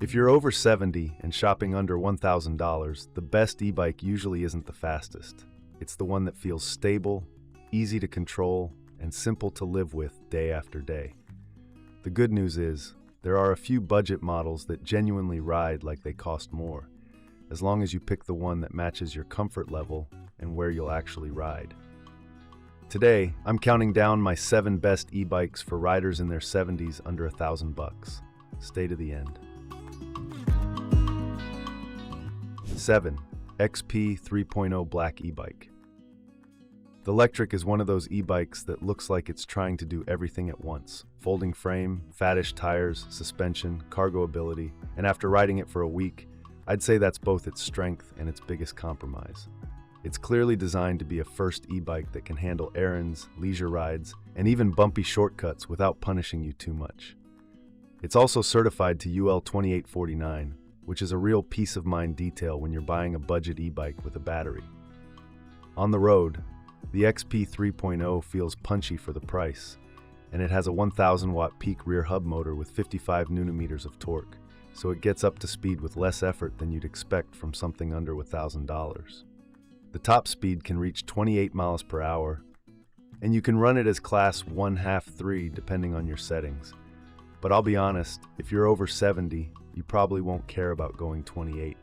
If you're over 70 and shopping under $1,000, the best e-bike usually isn't the fastest. It's the one that feels stable, easy to control, and simple to live with day after day. The good news is, there are a few budget models that genuinely ride like they cost more, as long as you pick the one that matches your comfort level and where you'll actually ride. Today, I'm counting down my 7 best e-bikes for riders in their 70s under $1,000. Stay to the end. 7. XP 3.0 Black e-bike. The Lectric is one of those e-bikes that looks like it's trying to do everything at once. Folding frame, fattish tires, suspension, cargo ability, and after riding it for a week, I'd say that's both its strength and its biggest compromise. It's clearly designed to be a first e-bike that can handle errands, leisure rides, and even bumpy shortcuts without punishing you too much. It's also certified to UL 2849, which is a real peace of mind detail when you're buying a budget e-bike with a battery. On the road, the XP 3.0 feels punchy for the price, and it has a 1,000 watt peak rear hub motor with 55 Nm of torque, so it gets up to speed with less effort than you'd expect from something under $1,000. The top speed can reach 28 miles per hour, and you can run it as class 1/2-3 depending on your settings. But I'll be honest, if you're over 70, you probably won't care about going 28.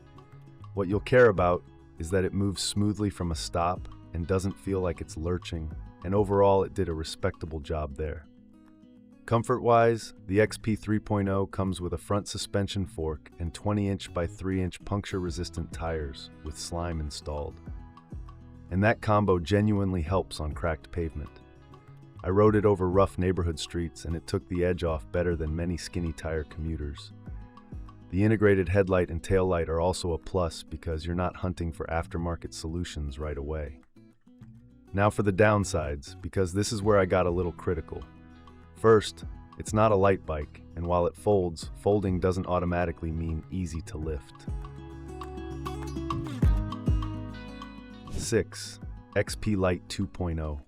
What you'll care about is that it moves smoothly from a stop and doesn't feel like it's lurching, and overall it did a respectable job there. Comfort-wise, the XP 3.0 comes with a front suspension fork and 20-inch by 3-inch puncture-resistant tires with slime installed. And that combo genuinely helps on cracked pavement. I rode it over rough neighborhood streets and it took the edge off better than many skinny tire commuters. The integrated headlight and taillight are also a plus because you're not hunting for aftermarket solutions right away. Now for the downsides, because this is where I got a little critical. First, it's not a light bike, and while it folds, folding doesn't automatically mean easy to lift. 6. XP Lite 2.0.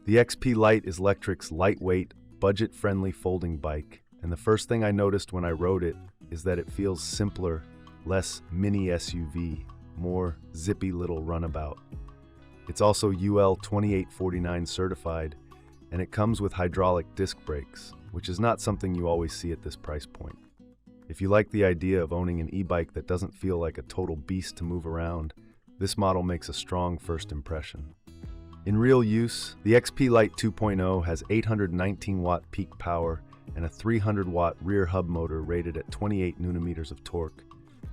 The XP Lite is Lectric's lightweight, budget-friendly folding bike, and the first thing I noticed when I rode it is that it feels simpler, less mini SUV, more zippy little runabout. It's also UL 2849 certified, and it comes with hydraulic disc brakes, which is not something you always see at this price point. If you like the idea of owning an e-bike that doesn't feel like a total beast to move around, this model makes a strong first impression. In real use, the XP Lite 2.0 has 819 watt peak power and a 300 watt rear hub motor rated at 28 Nm of torque,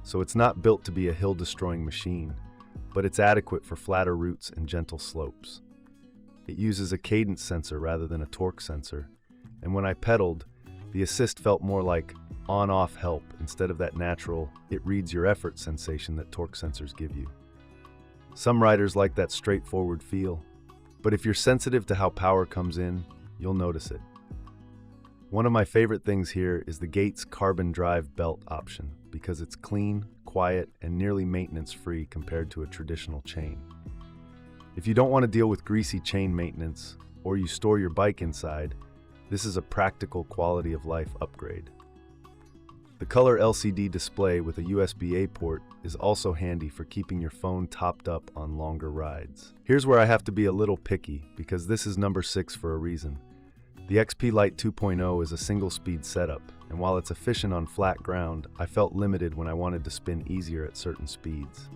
so it's not built to be a hill-destroying machine, but it's adequate for flatter routes and gentle slopes. It uses a cadence sensor rather than a torque sensor, and when I pedaled, the assist felt more like on-off help instead of that natural, it reads your effort sensation that torque sensors give you. Some riders like that straightforward feel, but if you're sensitive to how power comes in, you'll notice it. One of my favorite things here is the Gates carbon drive belt option because it's clean, quiet, and nearly maintenance-free compared to a traditional chain. If you don't want to deal with greasy chain maintenance, or you store your bike inside, this is a practical quality of life upgrade. The color LCD display with a USB-A port is also handy for keeping your phone topped up on longer rides. Here's where I have to be a little picky, because this is number 6 for a reason. The XP Lite 2.0 is a single-speed setup, and while it's efficient on flat ground, I felt limited when I wanted to spin easier at certain speeds.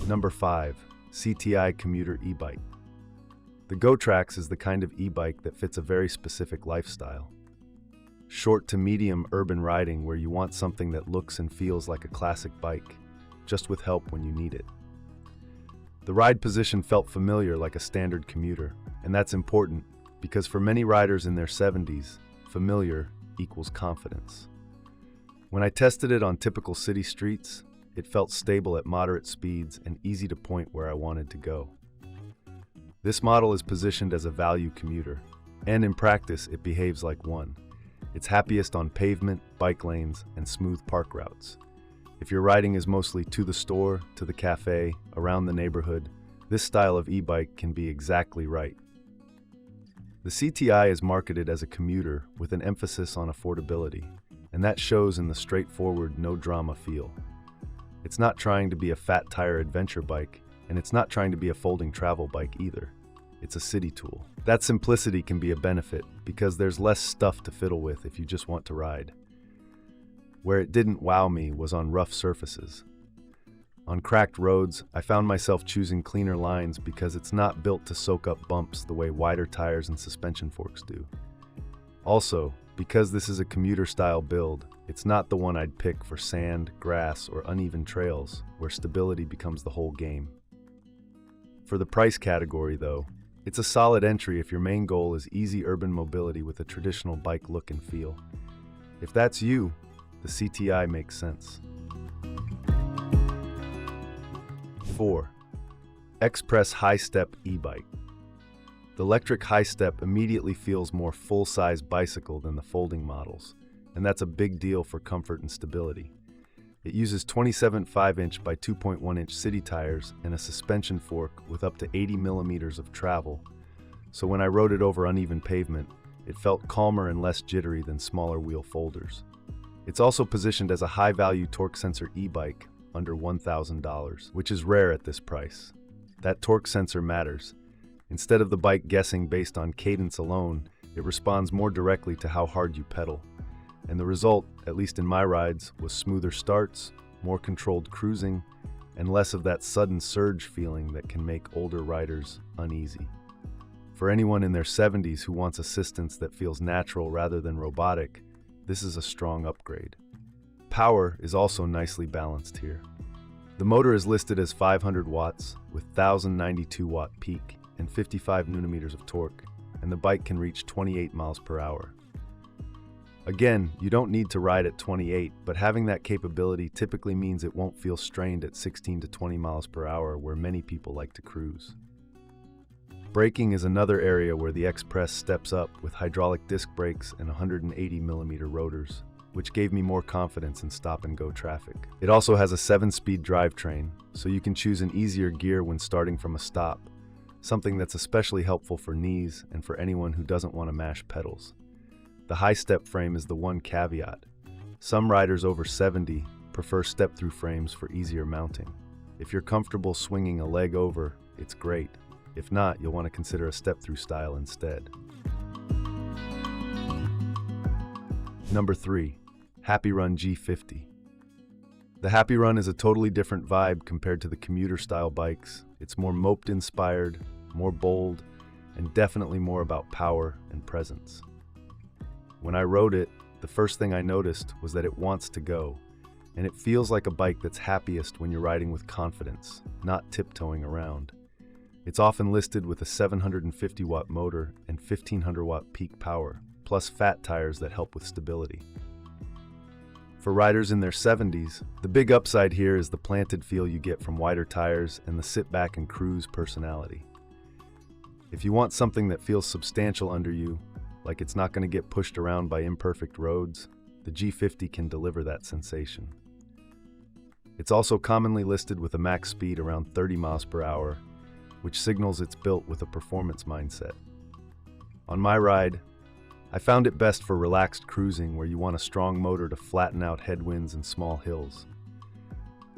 Number 5. CTI Commuter E-Bike. The GoTrax is the kind of e-bike that fits a very specific lifestyle. Short to medium urban riding where you want something that looks and feels like a classic bike, just with help when you need it. The ride position felt familiar like a standard commuter, and that's important because for many riders in their 70s, familiar equals confidence. When I tested it on typical city streets, it felt stable at moderate speeds and easy to point where I wanted to go. This model is positioned as a value commuter, and in practice it behaves like one. It's happiest on pavement, bike lanes, and smooth park routes. If your riding is mostly to the store, to the cafe, around the neighborhood, this style of e-bike can be exactly right. The CTI is marketed as a commuter with an emphasis on affordability, and that shows in the straightforward, no-drama feel. It's not trying to be a fat tire adventure bike, and it's not trying to be a folding travel bike either. It's a city tool. That simplicity can be a benefit because there's less stuff to fiddle with if you just want to ride. Where it didn't wow me was on rough surfaces. On cracked roads, I found myself choosing cleaner lines because it's not built to soak up bumps the way wider tires and suspension forks do. Also, because this is a commuter-style build, it's not the one I'd pick for sand, grass, or uneven trails, where stability becomes the whole game. For the price category, though, it's a solid entry if your main goal is easy urban mobility with a traditional bike look and feel. If that's you, the CTI makes sense. 4. XPress High-Step E-Bike. The electric High-Step immediately feels more full-size bicycle than the folding models, and that's a big deal for comfort and stability. It uses 27 5-inch by 2.1-inch city tires and a suspension fork with up to 80 millimeters of travel, so when I rode it over uneven pavement, it felt calmer and less jittery than smaller wheel folders. It's also positioned as a high-value torque sensor e-bike under $1,000, which is rare at this price. That torque sensor matters. Instead of the bike guessing based on cadence alone, it responds more directly to how hard you pedal. And the result, at least in my rides, was smoother starts, more controlled cruising, and less of that sudden surge feeling that can make older riders uneasy. For anyone in their 70s who wants assistance that feels natural rather than robotic, this is a strong upgrade. Power is also nicely balanced here. The motor is listed as 500 watts with 1092 watt peak and 55 newton-meters of torque, and the bike can reach 28 miles per hour. Again, you don't need to ride at 28, but having that capability typically means it won't feel strained at 16 to 20 miles per hour where many people like to cruise. Braking is another area where the XPress steps up with hydraulic disc brakes and 180mm rotors, which gave me more confidence in stop-and-go traffic. It also has a 7-speed drivetrain, so you can choose an easier gear when starting from a stop, something that's especially helpful for knees and for anyone who doesn't want to mash pedals. The high-step frame is the one caveat. Some riders over 70 prefer step-through frames for easier mounting. If you're comfortable swinging a leg over, it's great. If not, you'll want to consider a step-through style instead. Number 3. Happyrun G50. The Happyrun is a totally different vibe compared to the commuter-style bikes. It's more moped-inspired, more bold, and definitely more about power and presence. When I rode it, the first thing I noticed was that it wants to go, and it feels like a bike that's happiest when you're riding with confidence, not tiptoeing around. It's often listed with a 750-watt motor and 1500-watt peak power, plus fat tires that help with stability. For riders in their 70s, the big upside here is the planted feel you get from wider tires and the sit-back and cruise personality. If you want something that feels substantial under you, like it's not going to get pushed around by imperfect roads, the G50 can deliver that sensation. It's also commonly listed with a max speed around 30 miles per hour, which signals it's built with a performance mindset. On my ride, I found it best for relaxed cruising where you want a strong motor to flatten out headwinds and small hills.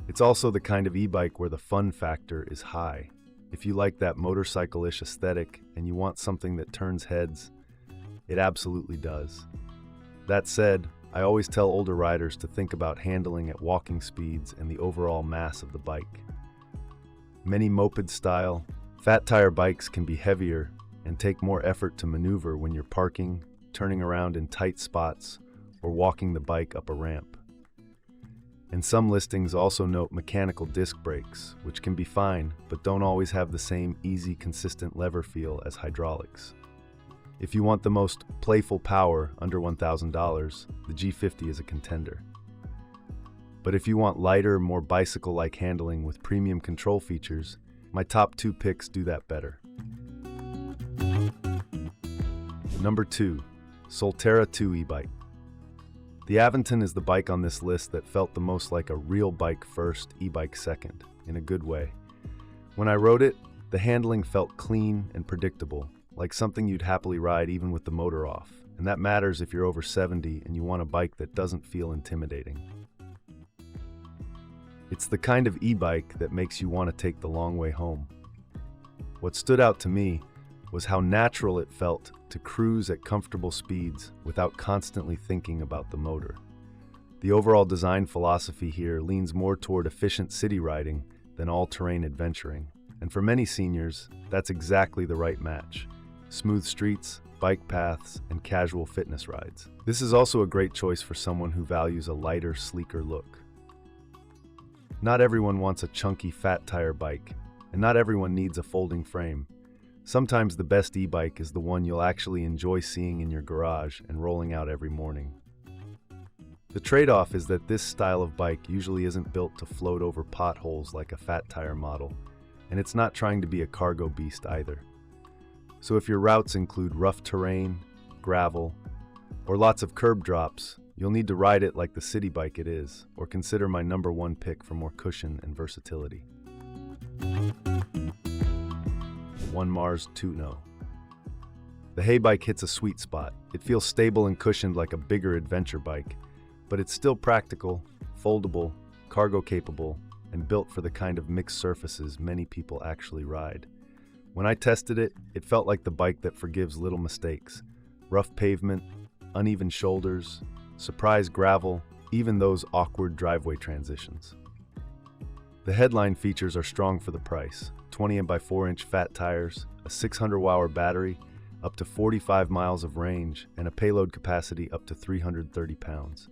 It's also the kind of e-bike where the fun factor is high. If you like that motorcycle-ish aesthetic and you want something that turns heads, it absolutely does. That said, I always tell older riders to think about handling at walking speeds and the overall mass of the bike. Many moped-style, fat tire bikes can be heavier and take more effort to maneuver when you're parking, turning around in tight spots, or walking the bike up a ramp. And some listings also note mechanical disc brakes, which can be fine, but don't always have the same easy, consistent lever feel as hydraulics. If you want the most playful power under $1,000, the G50 is a contender. But if you want lighter, more bicycle-like handling with premium control features, my top 2 picks do that better. Number 2. Soltera 2 e-bike. The Aventon is the bike on this list that felt the most like a real bike first, e-bike second, in a good way. When I rode it, the handling felt clean and predictable, like something you'd happily ride even with the motor off. And that matters if you're over 70 and you want a bike that doesn't feel intimidating. It's the kind of e-bike that makes you want to take the long way home. What stood out to me was how natural it felt to cruise at comfortable speeds without constantly thinking about the motor. The overall design philosophy here leans more toward efficient city riding than all-terrain adventuring. And for many seniors, that's exactly the right match. Smooth streets, bike paths, and casual fitness rides. This is also a great choice for someone who values a lighter, sleeker look. Not everyone wants a chunky, fat tire bike, and not everyone needs a folding frame. Sometimes the best e-bike is the one you'll actually enjoy seeing in your garage and rolling out every morning. The trade-off is that this style of bike usually isn't built to float over potholes like a fat tire model, and it's not trying to be a cargo beast either. So if your routes include rough terrain, gravel, or lots of curb drops, you'll need to ride it like the city bike it is, or consider my #1 pick for more cushion and versatility. 1 Mars 2.0. The Haybike hits a sweet spot. It feels stable and cushioned like a bigger adventure bike, but it's still practical, foldable, cargo capable, and built for the kind of mixed surfaces many people actually ride. When I tested it, it felt like the bike that forgives little mistakes. Rough pavement, uneven shoulders, surprise gravel, even those awkward driveway transitions. The headline features are strong for the price. 20-by-4-inch fat tires, a 600-hour battery, up to 45 miles of range, and a payload capacity up to 330 pounds.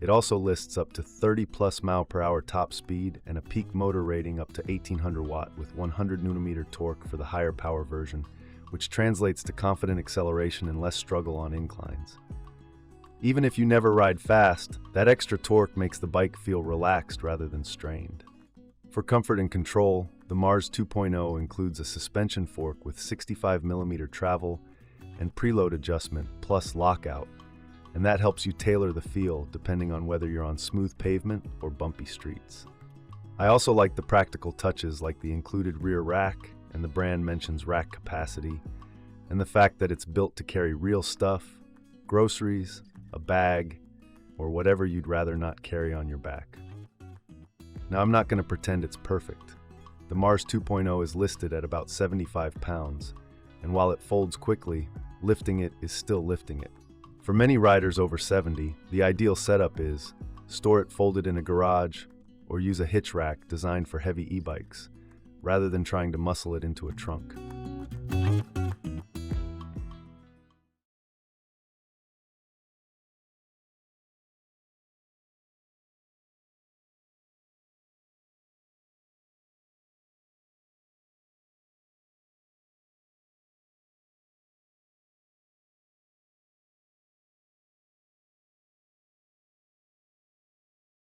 It also lists up to 30+ mile/hour top speed and a peak motor rating up to 1800 watt with 100 Nm torque for the higher power version, which translates to confident acceleration and less struggle on inclines. Even if you never ride fast, that extra torque makes the bike feel relaxed rather than strained. For comfort and control, the Mars 2.0 includes a suspension fork with 65mm travel and preload adjustment plus lockout, and that helps you tailor the feel depending on whether you're on smooth pavement or bumpy streets. I also like the practical touches like the included rear rack, and the brand mentions rack capacity, and the fact that it's built to carry real stuff, groceries, a bag, or whatever you'd rather not carry on your back. Now, I'm not going to pretend it's perfect. The Mars 2.0 is listed at about 75 pounds, and while it folds quickly, lifting it is still lifting it. For many riders over 70, the ideal setup is store it folded in a garage or use a hitch rack designed for heavy e-bikes, rather than trying to muscle it into a trunk.